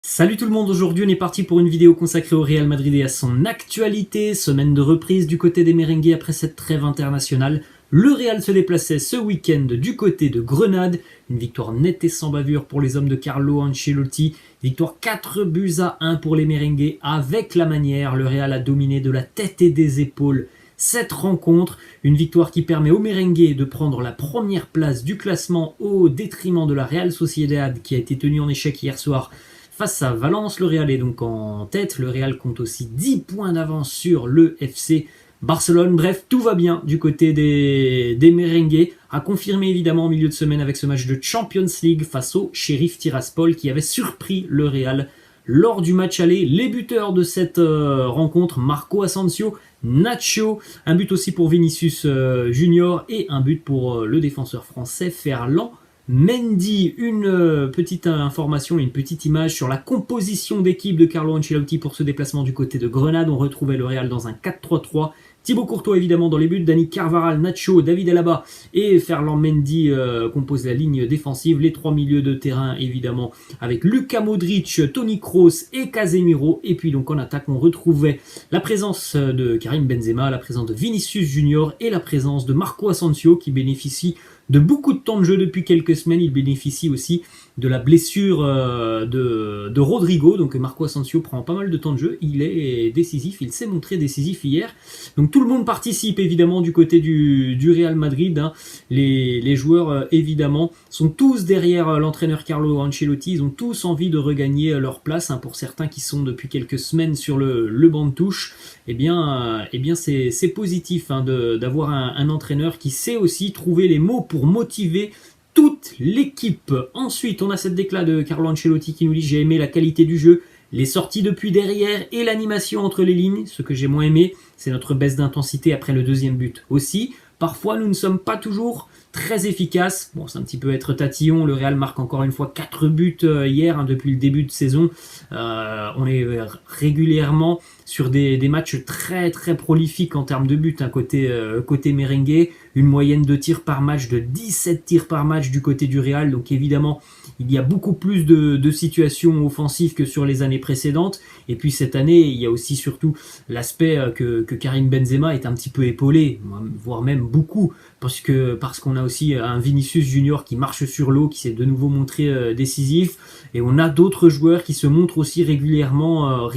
Salut tout le monde, aujourd'hui on est parti pour une vidéo consacrée au Real Madrid et à son actualité, semaine de reprise du côté des merengues après cette trêve internationale. Le Real se déplaçait ce week-end du côté de Grenade, une victoire nette et sans bavure pour les hommes de Carlo Ancelotti, victoire 4-1 pour les merengues avec la manière, le Real a dominé de la tête et des épaules cette rencontre, une victoire qui permet aux merengues de prendre la première place du classement au détriment de la Real Sociedad qui a été tenue en échec hier soir face à Valence. Le Real est donc en tête, le Real compte aussi 10 points d'avance sur le FC Barcelone. Bref, tout va bien du côté des merengues, à confirmer évidemment en milieu de semaine avec ce match de Champions League face au Sheriff Tiraspol qui avait surpris le Real lors du match aller. Les buteurs de cette rencontre, Marco Asensio, Nacho, un but aussi pour Vinicius Junior et un but pour le défenseur français Ferland Mendy. Une petite information, une petite image sur la composition d'équipe de Carlo Ancelotti pour ce déplacement du côté de Grenade. On retrouvait le Real dans un 4-3-3. Thibaut Courtois évidemment dans les buts, Dani Carvajal, Nacho, David Alaba et Ferland Mendy composent la ligne défensive. Les trois milieux de terrain évidemment avec Luka Modric, Toni Kroos et Casemiro. Et puis donc en attaque on retrouvait la présence de Karim Benzema, la présence de Vinicius Junior et la présence de Marco Asensio qui bénéficie de beaucoup de temps de jeu depuis quelques semaines. Il bénéficie aussi de la blessure de Rodrigo, donc Marco Asensio prend pas mal de temps de jeu, il est décisif, il s'est montré décisif hier. Donc tout le monde participe évidemment du côté du Real Madrid, hein. Les joueurs évidemment sont tous derrière l'entraîneur Carlo Ancelotti, ils ont tous envie de regagner leur place, hein. Pour certains qui sont depuis quelques semaines sur le banc de touche, eh bien c'est positif, hein, d'avoir un entraîneur qui sait aussi trouver les mots pour motiver toute l'équipe. Ensuite, on a cette déclat de Carlo Ancelotti qui nous dit « J'ai aimé la qualité du jeu, les sorties depuis derrière et l'animation entre les lignes. Ce que j'ai moins aimé, c'est notre baisse d'intensité après le deuxième but. Aussi, parfois, nous ne sommes pas toujours très efficaces. » Bon, c'est un petit peu être tatillon. Le Real marque encore une fois 4 buts hier, hein, depuis le début de saison. On est régulièrement sur des matchs très très prolifiques en termes de buts, hein, côté merengue. Une moyenne de tirs par match de 17 tirs par match du côté du Real. Donc évidemment, il y a beaucoup plus de situations offensives que sur les années précédentes. Et puis cette année, il y a aussi surtout l'aspect que Karim Benzema est un petit peu épaulé, voire même beaucoup, parce qu'on a aussi un Vinicius Junior qui marche sur l'eau, qui s'est de nouveau montré décisif. Et on a d'autres joueurs qui se montrent aussi régulièrement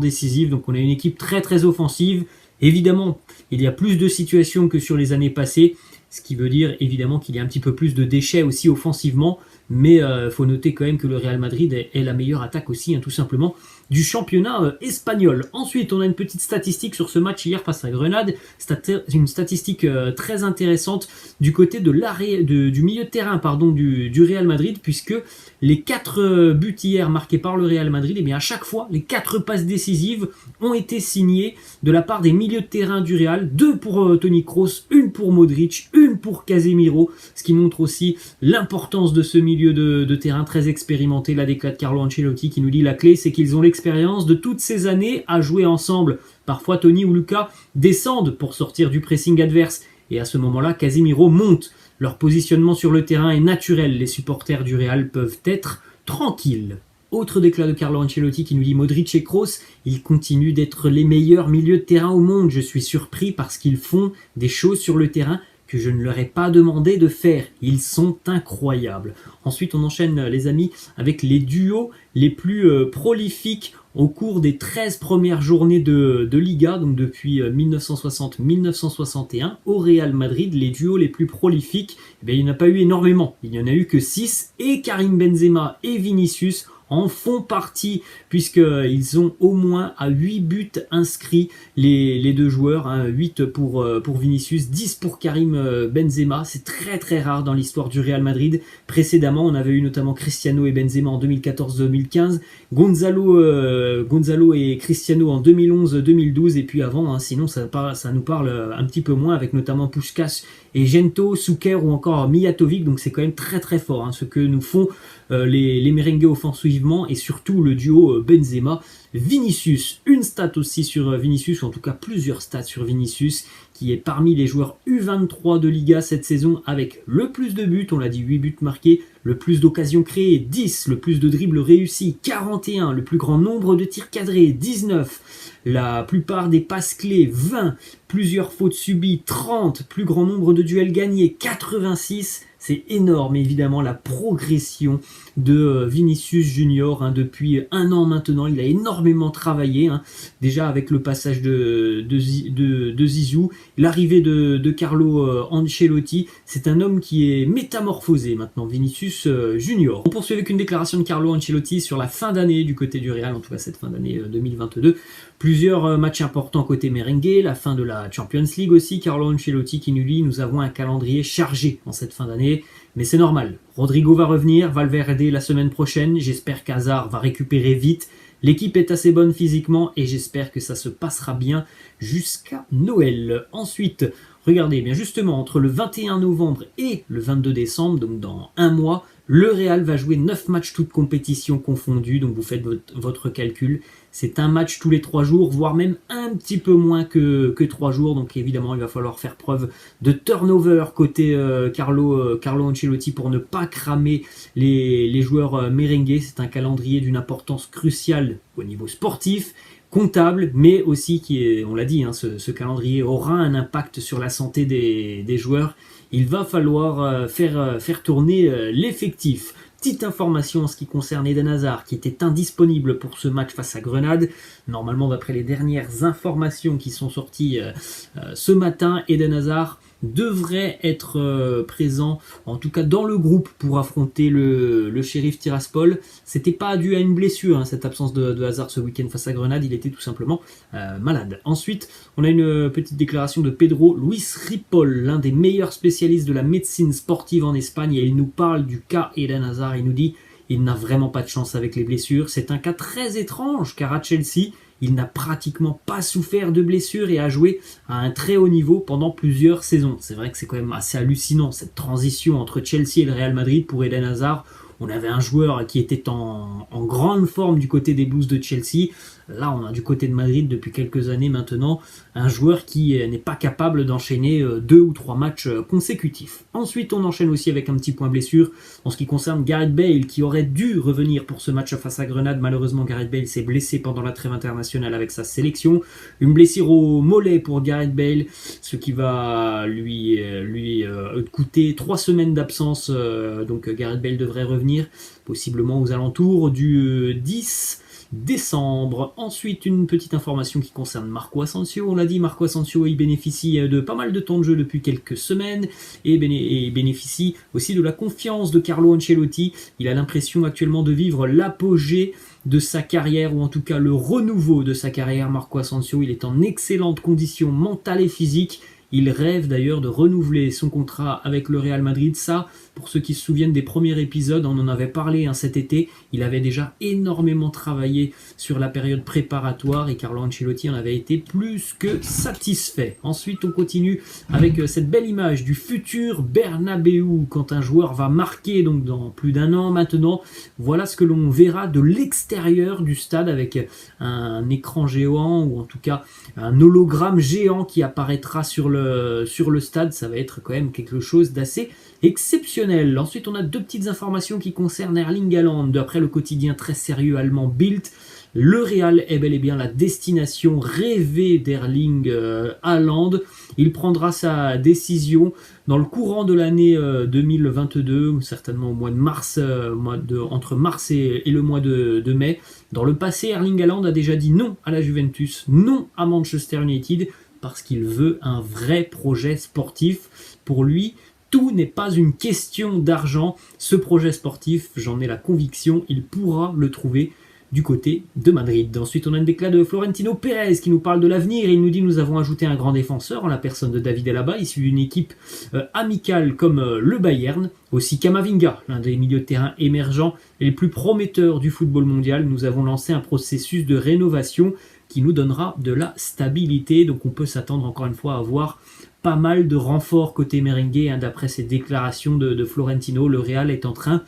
décisifs. Donc on a une équipe très très offensive. Évidemment, il y a plus de situations que sur les années passées, ce qui veut dire évidemment qu'il y a un petit peu plus de déchets aussi offensivement, mais faut noter quand même que le Real Madrid est la meilleure attaque aussi, hein, tout simplement, du championnat espagnol. Ensuite, on a une petite statistique sur ce match hier face à Grenade, une statistique très intéressante du côté du milieu de terrain du Real Madrid, puisque les 4 buts hier marqués par le Real Madrid, et bien à chaque fois, les 4 passes décisives ont été signées de la part des milieux de terrain du Real, 2 pour Toni Kroos, 1 pour Modric, 1 pour Casemiro, ce qui montre aussi l'importance de ce milieu de terrain très expérimenté. La déclate de Carlo Ancelotti qui nous dit la clé, c'est qu'ils ont l'expérience de toutes ces années à jouer ensemble. Parfois Toni ou Luka descendent pour sortir du pressing adverse et à ce moment-là Casemiro monte. Leur positionnement sur le terrain est naturel, les supporters du Real peuvent être tranquilles. Autre déclat de Carlo Ancelotti qui nous dit Modric et Kroos, ils continuent d'être les meilleurs milieux de terrain au monde. Je suis surpris parce qu'ils font des choses sur le terrain que je ne leur ai pas demandé de faire. Ils sont incroyables. Ensuite, on enchaîne, les amis, avec les duos les plus prolifiques au cours des 13 premières journées de Liga, donc depuis 1960-1961, au Real Madrid. Les duos les plus prolifiques, eh bien, il n'y en a pas eu énormément. Il n'y en a eu que 6, et Karim Benzema et Vinicius en font partie, puisqu'ils ont au moins à 8 buts inscrits, les deux joueurs, hein, 8 pour Vinicius, 10 pour Karim Benzema. C'est très très rare dans l'histoire du Real Madrid. Précédemment, on avait eu notamment Cristiano et Benzema en 2014-2015, Gonzalo et Cristiano en 2011-2012, et puis avant, hein, sinon ça nous parle un petit peu moins, avec notamment Puskás et Gento, Suker ou encore Mijatovic. Donc c'est quand même très très fort, hein, ce que nous font les merengues offensivement, et surtout le duo Benzema Vinicius. Une stat aussi sur Vinicius, ou en tout cas plusieurs stats sur Vinicius, qui est parmi les joueurs U23 de Liga cette saison avec le plus de buts, on l'a dit 8 buts marqués, le plus d'occasions créées 10, le plus de dribbles réussis 41, le plus grand nombre de tirs cadrés 19, la plupart des passes clés 20, plusieurs fautes subies 30, plus grand nombre de duels gagnés 86. C'est énorme, évidemment, la progression de Vinicius Junior depuis un an maintenant. Il a énormément travaillé, déjà avec le passage de Zizou, l'arrivée de Carlo Ancelotti. C'est un homme qui est métamorphosé maintenant, Vinicius Junior. On poursuit avec une déclaration de Carlo Ancelotti sur la fin d'année du côté du Real, en tout cas cette fin d'année 2022. Plusieurs matchs importants côté merengue, la fin de la Champions League aussi. Carlo Ancelotti qui nous dit « Nous avons un calendrier chargé en cette fin d'année, mais c'est normal. Rodrigo va revenir, Valverde la semaine prochaine, j'espère qu'Hazard va récupérer vite. L'équipe est assez bonne physiquement et j'espère que ça se passera bien jusqu'à Noël. » Ensuite, regardez, bien justement, entre le 21 novembre et le 22 décembre, donc dans un mois, le Real va jouer 9 matchs toutes compétitions confondues, donc vous faites votre calcul. C'est un match tous les 3 jours, voire même un petit peu moins que 3 jours. Donc évidemment, il va falloir faire preuve de turnover côté Carlo Ancelotti pour ne pas cramer les joueurs merengues. C'est un calendrier d'une importance cruciale au niveau sportif, comptable, mais aussi on l'a dit, ce calendrier aura un impact sur la santé des joueurs. Il va falloir faire tourner l'effectif. Petite information en ce qui concerne Eden Hazard, qui était indisponible pour ce match face à Grenade. Normalement, d'après les dernières informations qui sont sorties ce matin, Eden Hazard devrait être présent, en tout cas dans le groupe, pour affronter le Sheriff Tiraspol. C'était pas dû à une blessure, cette absence de Hazard ce week-end face à Grenade, il était tout simplement malade. Ensuite, on a une petite déclaration de Pedro Luis Ripoll, l'un des meilleurs spécialistes de la médecine sportive en Espagne, et il nous parle du cas Eden Hazard. Il nous dit il n'a vraiment pas de chance avec les blessures. C'est un cas très étrange, car à Chelsea, il n'a pratiquement pas souffert de blessures et a joué à un très haut niveau pendant plusieurs saisons. C'est vrai que c'est quand même assez hallucinant, cette transition entre Chelsea et le Real Madrid pour Eden Hazard. On avait un joueur qui était en grande forme du côté des Blues de Chelsea. Là, on a du côté de Madrid depuis quelques années maintenant un joueur qui n'est pas capable d'enchaîner 2 ou 3 matchs consécutifs. Ensuite, on enchaîne aussi avec un petit point blessure en ce qui concerne Gareth Bale qui aurait dû revenir pour ce match face à Grenade. Malheureusement, Gareth Bale s'est blessé pendant la trêve internationale avec sa sélection. Une blessure au mollet pour Gareth Bale, ce qui va lui coûter 3 semaines d'absence. Donc Gareth Bale devrait revenir possiblement aux alentours du 10 décembre. Ensuite, une petite information qui concerne Marco Asensio. On l'a dit, Marco Asensio, il bénéficie de pas mal de temps de jeu depuis quelques semaines et bénéficie aussi de la confiance de Carlo Ancelotti. Il a l'impression actuellement de vivre l'apogée de sa carrière, ou en tout cas le renouveau de sa carrière. Marco Asensio, il est en excellente condition mentale et physique. Il rêve d'ailleurs de renouveler son contrat avec le Real Madrid. Ça, pour ceux qui se souviennent des premiers épisodes, on en avait parlé cet été. Il avait déjà énormément travaillé sur la période préparatoire et Carlo Ancelotti en avait été plus que satisfait. Ensuite, on continue avec cette belle image du futur Bernabéu quand un joueur va marquer, donc dans plus d'un an maintenant. Voilà ce que l'on verra de l'extérieur du stade avec un écran géant, ou en tout cas un hologramme géant qui apparaîtra sur le stade. Ça va être quand même quelque chose d'assez exceptionnel. Ensuite, on a 2 petites informations qui concernent Erling Haaland. D'après le quotidien très sérieux allemand Bild, le Real est bel et bien la destination rêvée d'Erling Haaland. Il prendra sa décision dans le courant de l'année 2022, certainement au mois de mars, entre mars et le mois de mai. Dans le passé, Erling Haaland a déjà dit non à la Juventus, non à Manchester United, parce qu'il veut un vrai projet sportif. Pour lui, tout n'est pas une question d'argent. Ce projet sportif, j'en ai la conviction, il pourra le trouver du côté de Madrid. Ensuite, on a une déclat de Florentino Pérez qui nous parle de l'avenir. Il nous dit: nous avons ajouté un grand défenseur en la personne de David Alaba, issu d'une équipe amicale comme le Bayern. Aussi Camavinga, l'un des milieux de terrain émergents et les plus prometteurs du football mondial. Nous avons lancé un processus de rénovation qui nous donnera de la stabilité. Donc on peut s'attendre encore une fois à avoir pas mal de renforts côté merengue. D'après ces déclarations de Florentino, le Real est en train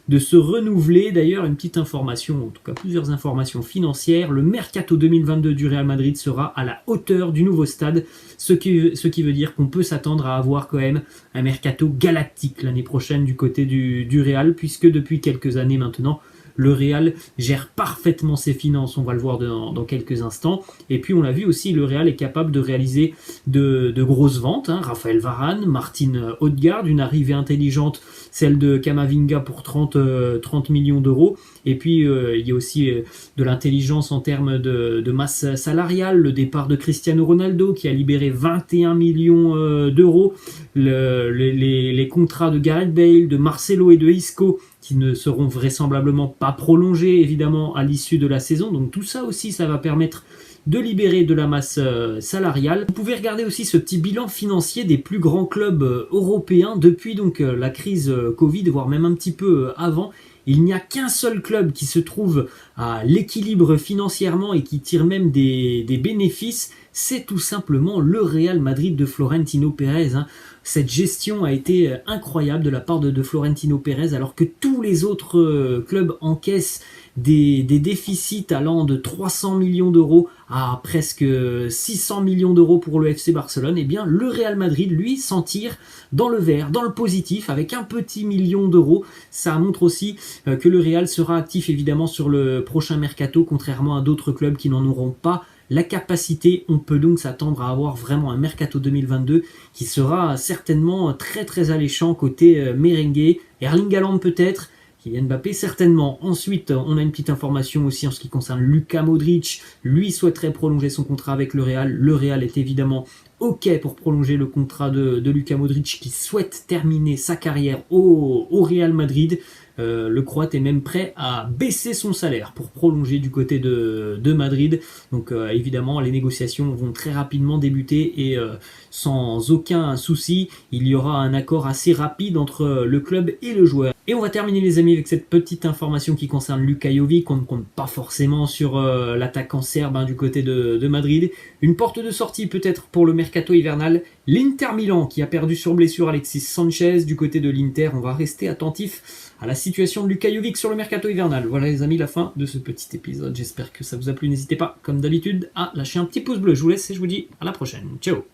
de se renouveler. D'ailleurs, une petite information, en tout cas plusieurs informations financières, le mercato 2022 du Real Madrid sera à la hauteur du nouveau stade, ce qui veut dire qu'on peut s'attendre à avoir quand même un mercato galactique l'année prochaine du côté du Real, puisque depuis quelques années maintenant, le Real gère parfaitement ses finances, on va le voir dans quelques instants. Et puis on l'a vu aussi, le Real est capable de réaliser de grosses ventes. Raphaël Varane, Martin Odegaard, une arrivée intelligente, celle de Camavinga pour 30 millions d'euros. Et puis il y a aussi de l'intelligence en termes de masse salariale, le départ de Cristiano Ronaldo qui a libéré 21 millions d'euros, les contrats de Gareth Bale, de Marcelo et de Isco qui ne seront vraisemblablement pas prolongés évidemment à l'issue de la saison. Donc tout ça aussi, ça va permettre de libérer de la masse salariale. Vous pouvez regarder aussi ce petit bilan financier des plus grands clubs européens depuis donc la crise Covid, voire même un petit peu avant. Il n'y a qu'un seul club qui se trouve à l'équilibre financièrement et qui tire même des bénéfices, c'est tout simplement le Real Madrid de Florentino Pérez. Cette gestion a été incroyable de la part de Florentino Pérez, alors que tous les autres clubs encaissent des déficits allant de 300 millions d'euros à presque 600 millions d'euros pour le FC Barcelone. Et bien le Real Madrid, lui, s'en tire dans le vert, dans le positif, avec un petit million d'euros. Ça montre aussi que le Real sera actif évidemment sur le prochain mercato, contrairement à d'autres clubs qui n'en auront pas la capacité. On peut donc s'attendre à avoir vraiment un mercato 2022 qui sera certainement très très alléchant côté merengue. Erling Haaland peut-être, Kylian Mbappé certainement. Ensuite, on a une petite information aussi en ce qui concerne Luka Modric. Lui souhaiterait prolonger son contrat avec le Real. Le Real est évidemment OK pour prolonger le contrat de Luka Modric qui souhaite terminer sa carrière au Real Madrid. Le Croate est même prêt à baisser son salaire pour prolonger du côté de Madrid. Donc évidemment, les négociations vont très rapidement débuter et sans aucun souci, il y aura un accord assez rapide entre le club et le joueur. Et on va terminer les amis avec cette petite information qui concerne Luka Jovic. On ne compte pas forcément sur l'attaquant serbe du côté de Madrid. Une porte de sortie peut-être pour le mercato hivernal. L'Inter Milan qui a perdu sur blessure Alexis Sanchez du côté de l'Inter. On va rester attentif à la situation de Luka Jovic sur le mercato hivernal. Voilà les amis, la fin de ce petit épisode. J'espère que ça vous a plu. N'hésitez pas, comme d'habitude, à lâcher un petit pouce bleu. Je vous laisse et je vous dis à la prochaine. Ciao.